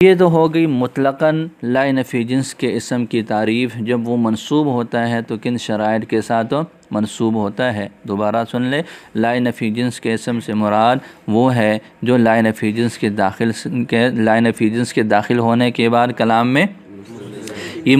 یہ تو ہو گئی مطلقاً لا نفی جنس کے اسم کی تعریف، جب وہ منصوب ہوتا ہے تو کن شرائط کے ساتھ منصوب ہوتا ہے۔ دوبارہ سن لے، لا نفی جنس کے اسم سے مراد وہ ہے جو لا نفی جنس کے داخل ہونے کے بعد کلام میں یہ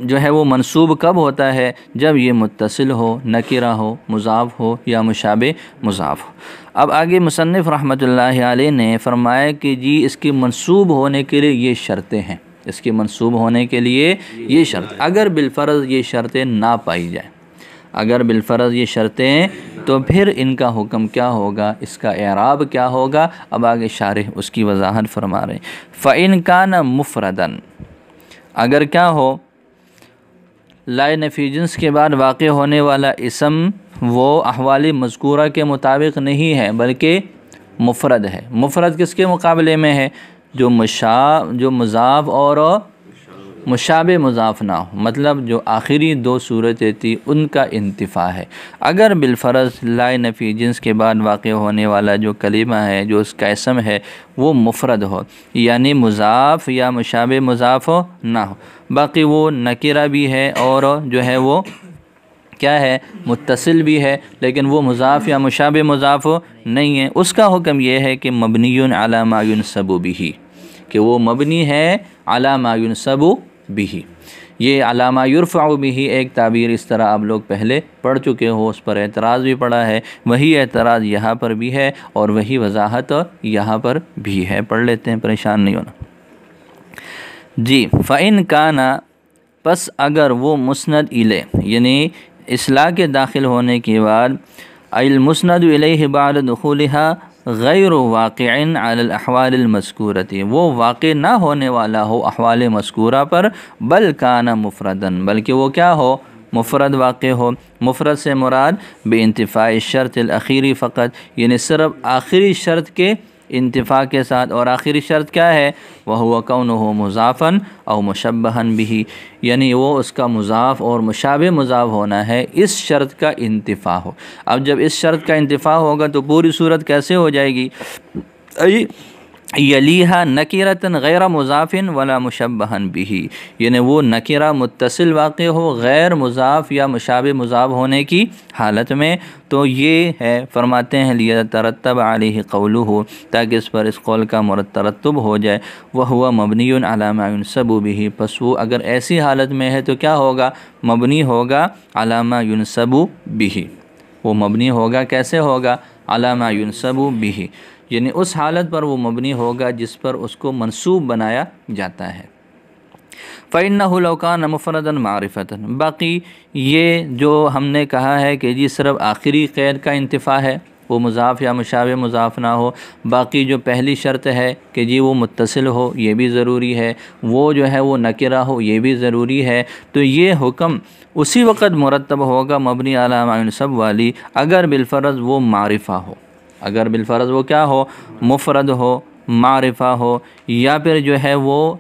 جو ہے وہ منصوب کب ہوتا ہے؟ جب یہ متصل ہو، نکرہ ہو، مضاف ہو یا مشابہ مضاف ہو۔ اب آگے مصنف رحمۃ اللہ علیہ نے فرمایا کہ جی اس کی منصوب ہونے کے لیے یہ شرطیں ہیں، اس کی منصوب ہونے کے لیے یہ شرط، اگر بالفرض یہ شرطیں نہ پائی جائیں، اگر بالفرض یہ شرطیں، تو پھر ان کا حکم کیا ہوگا، اس کا اعراب کیا ہوگا؟ اب آگے شارح اس کی وضاحت فرما رہے ہیں۔ فَإِن كَانَ مُفْرَدًا، اگر کیا ہو، لا نفی جنس کے بعد واقع ہونے والا اسم وہ احوال مذکورہ کے مطابق نہیں ہے بلکہ مفرد ہے۔ مفرد کس کے مقابلے میں ہے؟ جو مضاف اور مشابہ مضاف نہ ہو، مطلب جو آخری دو صورتیں تھی ان کا انتفاع ہے۔ اگر بالفرض لا نفی جنس کے بعد واقع ہونے والا جو کلمہ ہے، جو اس کا اسم ہے، وہ مفرد ہو، یعنی مضاف یا مشابہ مضاف نہ ہو، باقی وہ نکرہ بھی ہے اور جو ہے وہ کیا ہے، متصل بھی ہے، لیکن وہ مضاف یا مشابہ مضاف نہیں ہے، اس کا حکم یہ ہے کہ مبنی علی ما ینصب بہ، کہ وہ مبنی ہے علی ما ینصب بہ۔ یہ علی ما یرفع بہ ایک تعبیر اس طرح آپ لوگ پہلے پڑھ چکے ہو، اس پر اعتراض بھی پڑھا ہے، وہی اعتراض یہاں پر بھی ہے اور وہی وضاحت یہاں پر بھی ہے، پڑھ لیتے ہیں، پریشان نہیں ہونا جی۔ فَإِن كَانَ، پس اگر وہ مسند الیہ، یعنی اصلاح کے داخل ہونے کے بعد، المسند الیہ بعد دخولها غیر واقع علی الاحوال المذکورۃ، وہ واقع نہ ہونے والا ہو احوال مذکورہ پر، بل کان مفردن، بلکہ وہ کیا ہو، مفرد واقع ہو۔ مفرد سے مراد بے انتفاع الشرط الاخیری فقط، یعنی صرف آخری شرط کے انتفاع کے ساتھ، اور آخری شرط کیا ہے؟ وَهُوَ كَوْنُهُ مُضَافًا أَوْ مُشَبَّهًا بِهِ، یعنی وہ اس کا مضاف اور مشابہ مضاف ہونا ہے، اس شرط کا انتفاع ہو۔ اب جب اس شرط کا انتفاع ہوگا تو پوری صورت کیسے ہو جائے گی؟ یلیہا نکرۃ غیر مضاف ولا مشبہ بہ، یعنی وہ نکرہ متصل واقع ہو غیر مضاف یا مشابہ مضاف ہونے کی حالت میں، تو یہ ہے، فرماتے ہیں لیترتب علیہ قولہ، تاکہ اس پر اس قول کا ترتب ہو جائے، وہو مبنی علی ما ینصب بہ، پس وہ اگر ایسی حالت میں ہے تو کیا ہوگا؟ مبنی ہوگا علی ما ینصب بہ، وہ مبنی ہوگا، کیسے ہوگا؟ علی ما ینصب بہ، یعنی اس حالت پر وہ مبنی ہوگا جس پر اس کو منصوب بنایا جاتا ہے۔ فَإِنَّهُ لَوْ كَانَ مُفْرَدًا مَعْرِفَةً، باقی یہ جو ہم نے کہا ہے کہ جی صرف آخری قید کا انتفاع ہے، وہ مضاف یا مشابہ مضاف نہ ہو، باقی جو پہلی شرط ہے کہ جی وہ متصل ہو، یہ بھی ضروری ہے، وہ جو ہے وہ نکرہ ہو، یہ بھی ضروری ہے، تو یہ حکم اسی وقت مرتب ہوگا مبنی علی ما ینصب والی، اگر بالفرض وہ معرفہ ہو، اگر بالفرض وہ کیا ہو، مفرد ہو، معرفہ ہو، یا پھر جو ہے وہ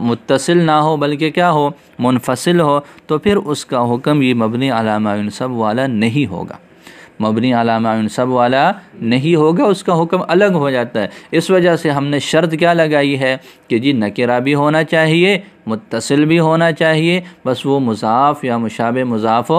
متصل نہ ہو بلکہ کیا ہو، منفصل ہو، تو پھر اس کا حکم یہ مبنی علی ما ینصب والا نہیں ہوگا، مبنی علی ما ینصب والا نہیں ہوگا، اس کا حکم الگ ہو جاتا ہے۔ اس وجہ سے ہم نے شرط کیا لگائی ہے کہ جی نکرہ بھی ہونا چاہیے، متصل بھی ہونا چاہیے، بس وہ مضاف یا مشابہ مضاف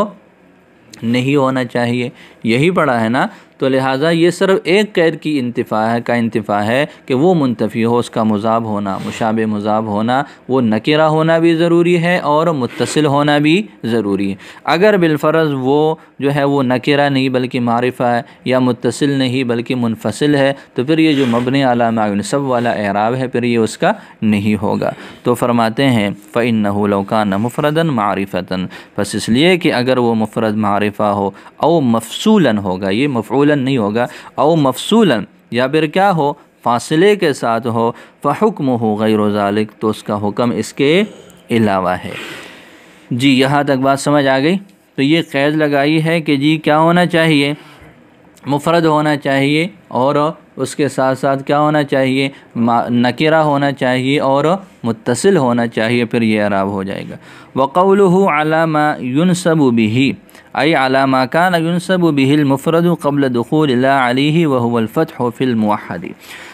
نہیں ہونا چاہیے، یہی پڑھا ہے نا، تو لہٰذا یہ صرف ایک قید کی انتفاع ہے کہ وہ منتفی ہو، اس کا مضاف ہونا، مشابہ مضاف ہونا، وہ نکرہ ہونا بھی ضروری ہے اور متصل ہونا بھی ضروری ہے۔ اگر بالفرض وہ جو ہے وہ نکرہ نہیں بلکہ معرفہ ہے، یا متصل نہیں بلکہ منفصل ہے، تو پھر یہ جو مبنی علی ما ینصب والا اعراب ہے پھر یہ اس کا نہیں ہوگا۔ تو فرماتے ہیں فَإِنَّهُ لَوْ كَانَ مُفْرَدًا مَعْرِفَةً، پس اس لیے کہ اگر وہ مفرد معرفہ ہو، او مفصولاً ہوگا، یہ مفعولاً نہیں ہوگا، او مفصولاً، یا پھر کیا ہو، فاصلے کے ساتھ ہو، فَحُكْمُهُ غَيْرُ ذَلِكَ، تو اس کا حکم اس کے علاوہ ہے۔ جی یہاں تک بات سمجھ آ گئی؟ تو یہ قید لگائی ہے کہ جی کیا ہونا چاہیے، مفرد ہونا چاہیے، اور اس کے ساتھ ساتھ کیا ہونا چاہیے، نکرہ ہونا چاہیے اور متصل ہونا چاہیے، پھر یہ اعراب ہو جائے گا۔ وَقَوْلُهُ عَلَى مَا يُنْصَبُ بِهِ، أي على ما كان ينصب به المفرد قبل دخول لا عليه وهو الفتح في الموحد،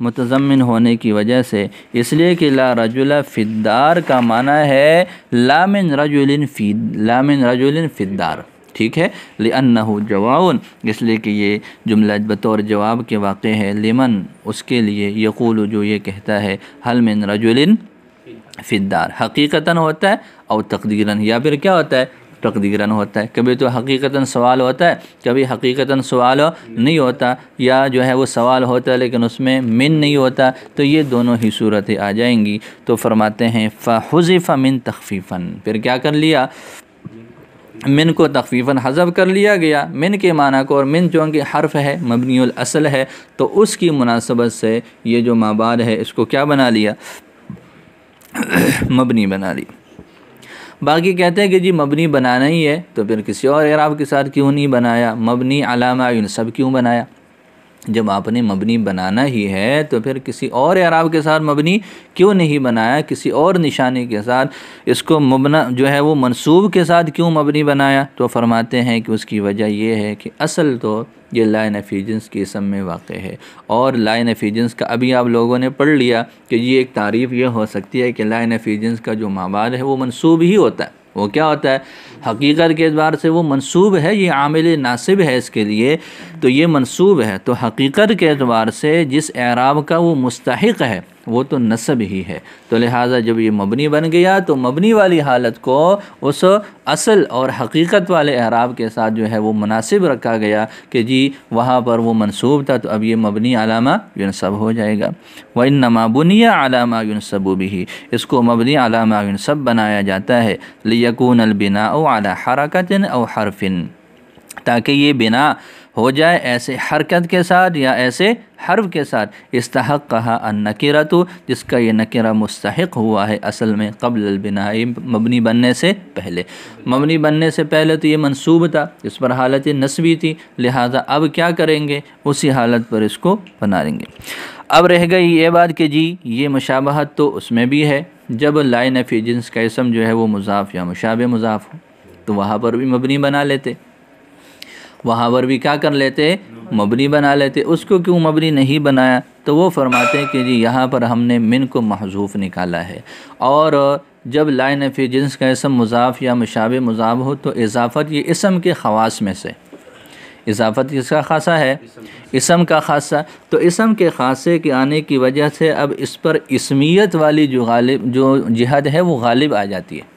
متضمن ہونے کی وجہ سے، اس لیے کہ لا رجل فی الدار کا معنی ہے لا من رجل فی الدار، ٹھیک ہے، لأنہ جواب، اس لیے کہ یہ جملہ بطور جواب کے واقع ہے، لمن، اس کے لیے، یقول، جو یہ کہتا ہے، حل من رجل فی الدار، حقیقتاً ہوتا ہے، اور تقدیراً، یا پھر کیا ہوتا ہے، تقدیراً ہوتا ہے، کبھی تو حقیقتاً سوال ہوتا ہے، کبھی حقیقتاً سوال نہیں ہوتا، یا جو ہے وہ سوال ہوتا ہے لیکن اس میں من نہیں ہوتا، تو یہ دونوں ہی صورتیں آ جائیں گی۔ تو فرماتے ہیں فحذف من تخفیفاً، پھر کیا کر لیا، من کو تخفیفاً حذف کر لیا گیا، من کے معنی کو، اور من چونکہ حرف ہے، مبنی الاصل ہے، تو اس کی مناسبت سے یہ جو ما بعد ہے اس کو کیا بنا لیا، مبنی بنا لی۔ باقی کہتے ہیں کہ جی مبنی بنانا ہی ہے تو پھر کسی اور اعراب کے ساتھ کیوں نہیں بنایا، مبنی علی ما ینصب کیوں بنایا، جب آپ نے مبنی بنانا ہی ہے تو پھر کسی اور اعراب کے ساتھ مبنی کیوں نہیں بنایا، کسی اور نشانی کے ساتھ، اس کو مبنا جو ہے وہ منصوب کے ساتھ کیوں مبنی بنایا، تو فرماتے ہیں کہ اس کی وجہ یہ ہے کہ اصل تو یہ لا نفی جنس کے اسم میں واقع ہے، اور لا نفی جنس کا ابھی آپ لوگوں نے پڑھ لیا کہ یہ ایک تعریف یہ ہو سکتی ہے کہ لا نفی جنس کا جو ما بعد ہے وہ منصوب ہی ہوتا ہے، وہ کیا ہوتا ہے، حقیقت کے اعتبار سے وہ منصوب ہے، یہ عامل ناصب ہے اس کے لیے، تو یہ منصوب ہے، تو حقیقت کے اعتبار سے جس اعراب کا وہ مستحق ہے وہ تو نصب ہی ہے، تو لہٰذا جب یہ مبنی بن گیا تو مبنی والی حالت کو اس اصل اور حقیقت والے اعراب کے ساتھ جو ہے وہ مناسب رکھا گیا کہ جی وہاں پر وہ منصوب تھا، تو اب یہ مبنی علی ما ینصب ہو جائے گا۔ وَإِنَّمَا بُنِيَ عَلَى مَا يُنْصَبُ بِهِ، اس کو مبنی علی ما ینصب بنایا جاتا ہے، لِيَكُونَ الْبِنَاءُ عَلَى حَرَكَةٍ أَوْ حَرْفٍ، تاکہ یہ بنا ہو جائے ایسے حرکت کے ساتھ یا ایسے حرف کے ساتھ، استحقھا النکرۃ، جس کا یہ نکرہ مستحق ہوا ہے اصل میں، قبل البناء، مبنی بننے سے پہلے، مبنی بننے سے پہلے تو یہ منصوب تھا، اس پر حالت نصبی تھی، لہٰذا اب کیا کریں گے، اسی حالت پر اس کو بنا دیں گے۔ اب رہ گئی یہ بات کہ جی یہ مشابہت تو اس میں بھی ہے، جب لا نفی جنس کا اسم جو ہے وہ مضاف یا مشابہ مضاف ہو تو وہاں پر بھی مبنی بنا لیتے، وہاں پر بھی کیا کر لیتے، مبنی بنا لیتے، اس کو کیوں مبنی نہیں بنایا، تو وہ فرماتے ہیں کہ جی یہاں پر ہم نے من کو محذوف نکالا ہے، اور جب لا نفی جنس کا اسم مضاف یا مشابہ مضاف ہو تو اضافت یہ اسم کے خواص میں سے، اضافت کس کا خاصہ ہے، اسم کا خاصہ، تو اسم کے خاصے کے آنے کی وجہ سے اب اس پر اسمیت والی جو جہت ہے وہ غالب آ جاتی ہے،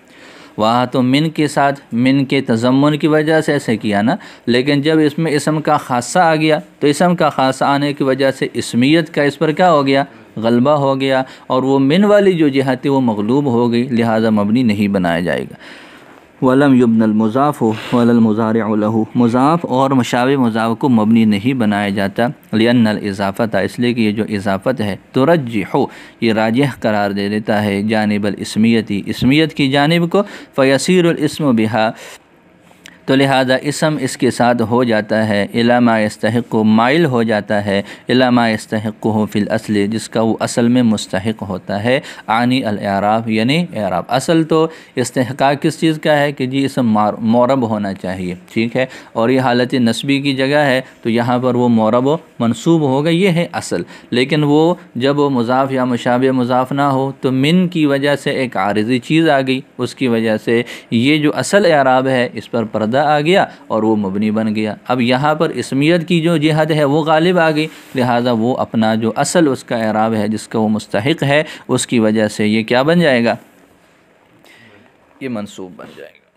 وہاں تو من کے ساتھ، من کے تضمن کی وجہ سے ایسے کیا نا، لیکن جب اس میں اسم کا خاصہ آ گیا تو اسم کا خاصہ آنے کی وجہ سے اسمیت کا اس پر کیا ہو گیا، غلبہ ہو گیا، اور وہ من والی جو جہت ہے وہ مغلوب ہو گئی، لہٰذا مبنی نہیں بنایا جائے گا۔ وَلَمْ يُبْنَ الْمُضَافُ وَلَا الْمُضَارِعُ لَهُ، مضاف اور مشابہ مضاف کو مبنی نہیں بنایا جاتا، لِأَنَّ الْإِضَافَةَ، اس لیے کہ یہ جو اضافت ہے، ترجح، یہ راجح قرار دے دیتا ہے، جانب الاسمیتی، اسمیت کی جانب کو، فَيَصِيرُ الْإِسْمُ بِهَا، تو لہذا اسم اس کے ساتھ ہو جاتا ہے، الی ما یستحق، مائل ہو جاتا ہے، الی ما یستحقہ فی الاصل، جس کا وہ اصل میں مستحق ہوتا ہے، عنی الاعراب، یعنی اعراب، اصل تو استحقاق کس چیز کا ہے کہ جی اسم معرب ہونا چاہیے، ٹھیک ہے، اور یہ حالت نسبی کی جگہ ہے تو یہاں پر وہ معرب و منصوب ہوگا، یہ ہے اصل، لیکن وہ جب وہ مضاف یا مشابہ مضاف نہ ہو تو من کی وجہ سے ایک عارضی چیز آ گئی، اس کی وجہ سے یہ جو اصل اعراب ہے اس پر پردہ آ گیا اور وہ مبنی بن گیا، اب یہاں پر اسمیت کی جو جہت ہے وہ غالب آ گئی، لہٰذا وہ اپنا جو اصل اس کا اعراب ہے جس کا وہ مستحق ہے، اس کی وجہ سے یہ کیا بن جائے گا، یہ منصوب بن جائے گا۔